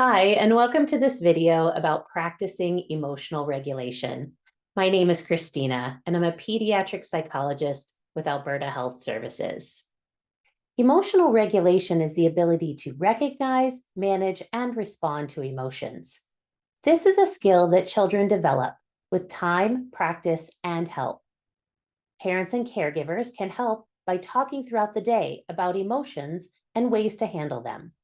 Hi, and welcome to this video about practicing emotional regulation. My name is Christina, and I'm a pediatric psychologist with Alberta Health Services. Emotional regulation is the ability to recognize, manage, and respond to emotions. This is a skill that children develop with time, practice, and help. Parents and caregivers can help by talking throughout the day about emotions and ways to handle them.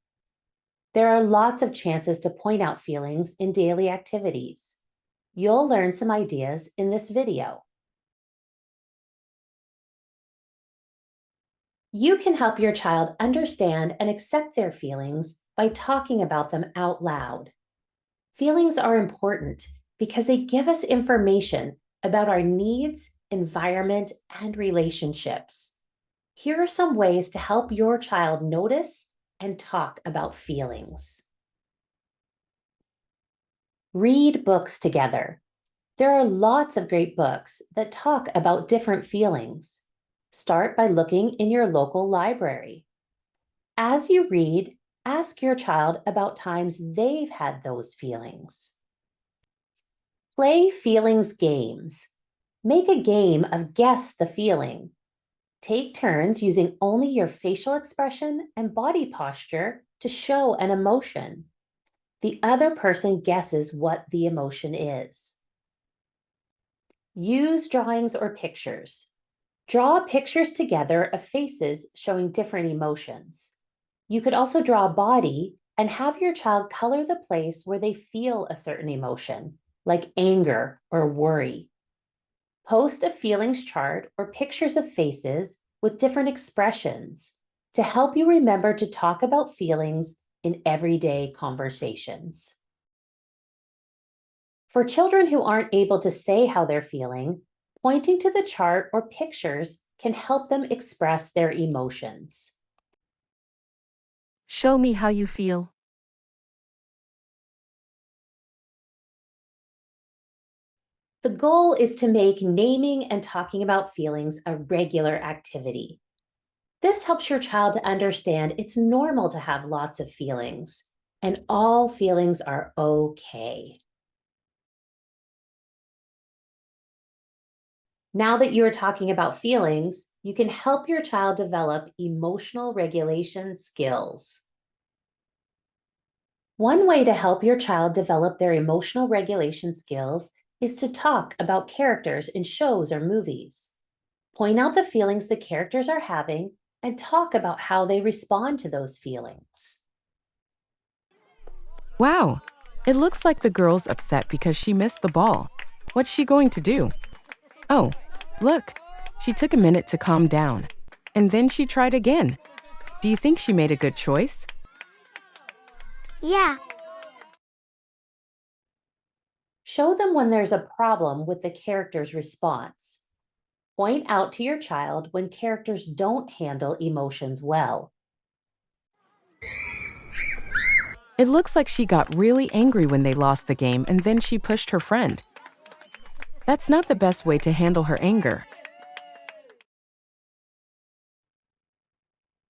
There are lots of chances to point out feelings in daily activities. You'll learn some ideas in this video. You can help your child understand and accept their feelings by talking about them out loud. Feelings are important because they give us information about our needs, environment, and relationships. Here are some ways to help your child notice and talk about feelings. Read books together. There are lots of great books that talk about different feelings. Start by looking in your local library. As you read, ask your child about times they've had those feelings. Play feelings games. Make a game of guess the feeling. Take turns using only your facial expression and body posture to show an emotion. The other person guesses what the emotion is. Use drawings or pictures. Draw pictures together of faces showing different emotions. You could also draw a body and have your child color the place where they feel a certain emotion, like anger or worry. Post a feelings chart or pictures of faces with different expressions to help you remember to talk about feelings in everyday conversations. For children who aren't able to say how they're feeling, pointing to the chart or pictures can help them express their emotions. Show me how you feel. The goal is to make naming and talking about feelings a regular activity. This helps your child to understand it's normal to have lots of feelings, and all feelings are okay. Now that you are talking about feelings, you can help your child develop emotional regulation skills. One way to help your child develop their emotional regulation skills is to talk about characters in shows or movies. Point out the feelings the characters are having and talk about how they respond to those feelings. Wow, it looks like the girl's upset because she missed the ball. What's she going to do? Oh, look, she took a minute to calm down. And then she tried again. Do you think she made a good choice? Yeah, Show them when there's a problem with the character's response. Point out to your child when characters don't handle emotions well. It looks like she got really angry when they lost the game and then she pushed her friend. That's not the best way to handle her anger.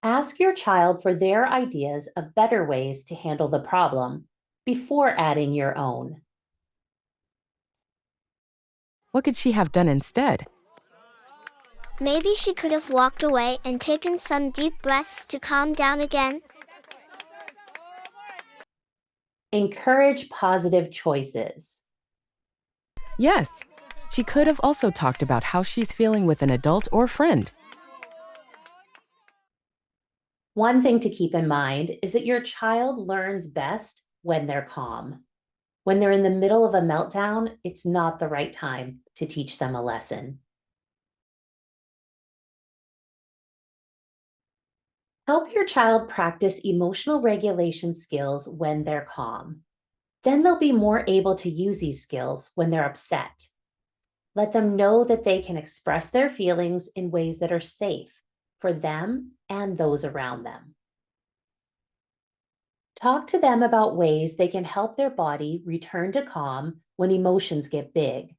Ask your child for their ideas of better ways to handle the problem before adding your own. What could she have done instead? maybe she could have walked away and taken some deep breaths to calm down again. Encourage positive choices. Yes, she could have also talked about how she's feeling with an adult or friend. One thing to keep in mind is that your child learns best when they're calm. When they're in the middle of a meltdown, it's not the right time to teach them a lesson. Help your child practice emotional regulation skills when they're calm. Then they'll be more able to use these skills when they're upset. Let them know that they can express their feelings in ways that are safe for them and those around them. Talk to them about ways they can help their body return to calm when emotions get big.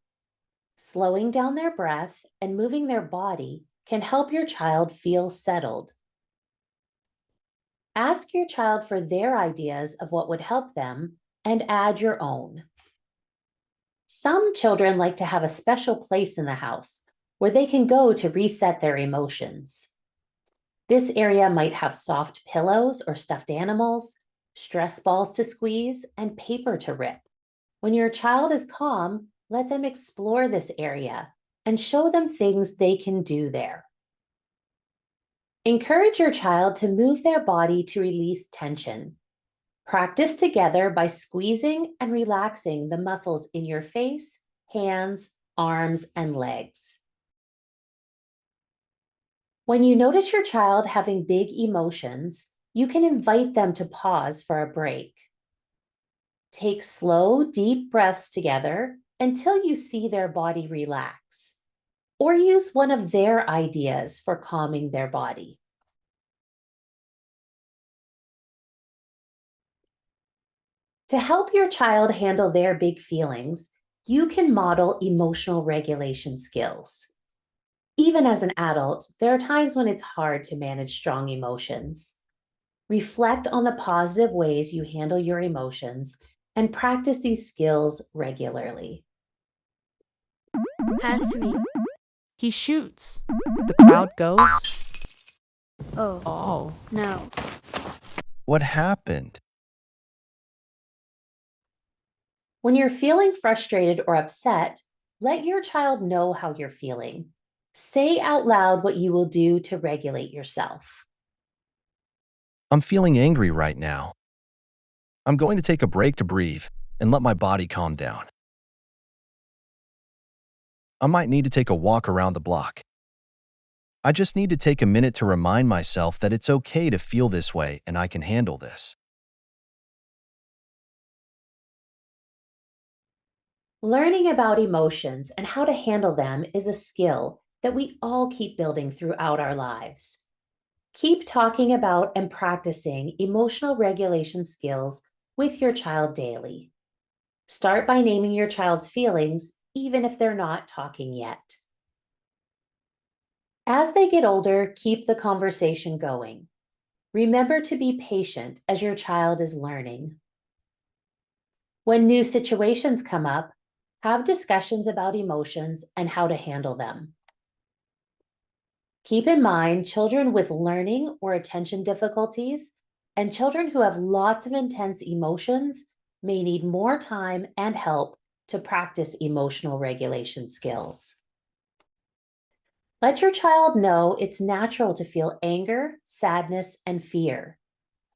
Slowing down their breath and moving their body can help your child feel settled. Ask your child for their ideas of what would help them and add your own. Some children like to have a special place in the house where they can go to reset their emotions. This area might have soft pillows or stuffed animals, stress balls to squeeze, and paper to rip. When your child is calm, let them explore this area and show them things they can do there. Encourage your child to move their body to release tension. Practice together by squeezing and relaxing the muscles in your face, hands, arms, and legs. When you notice your child having big emotions, you can invite them to pause for a break. Take slow, deep breaths together until you see their body relax, or use one of their ideas for calming their body. To help your child handle their big feelings, you can model emotional regulation skills. Even as an adult, there are times when it's hard to manage strong emotions. Reflect on the positive ways you handle your emotions and practice these skills regularly. Pass to me. He shoots. The crowd goes, Oh, oh. no. What happened? When you're feeling frustrated or upset, let your child know how you're feeling. Say out loud what you will do to regulate yourself. I'm feeling angry right now. I'm going to take a break to breathe and let my body calm down. I might need to take a walk around the block. I just need to take a minute to remind myself that it's okay to feel this way and I can handle this. Learning about emotions and how to handle them is a skill that we all keep building throughout our lives. Keep talking about and practicing emotional regulation skills with your child daily. Start by naming your child's feelings, even if they're not talking yet. As they get older, keep the conversation going. Remember to be patient as your child is learning. When new situations come up, have discussions about emotions and how to handle them. Keep in mind children with learning or attention difficulties and children who have lots of intense emotions may need more time and help to practice emotional regulation skills. Let your child know it's natural to feel anger, sadness, and fear.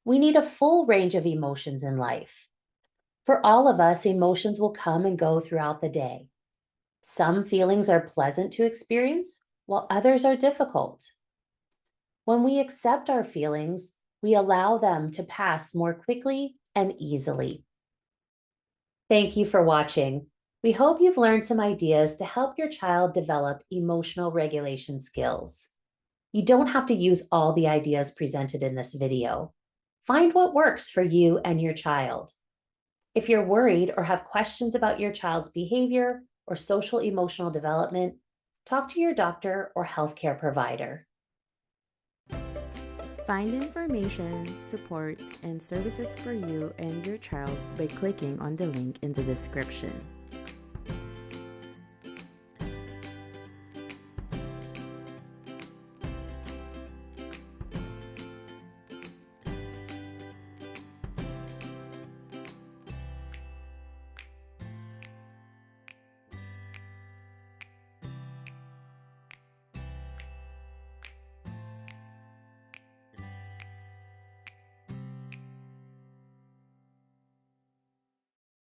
We need a full range of emotions in life. For all of us, emotions will come and go throughout the day. Some feelings are pleasant to experience, while others are difficult. When we accept our feelings, we allow them to pass more quickly and easily. Thank you for watching. We hope you've learned some ideas to help your child develop emotional regulation skills. You don't have to use all the ideas presented in this video. Find what works for you and your child. If you're worried or have questions about your child's behavior or social emotional development, talk to your doctor or healthcare provider. Find information, support, and services for you and your child by clicking on the link in the description.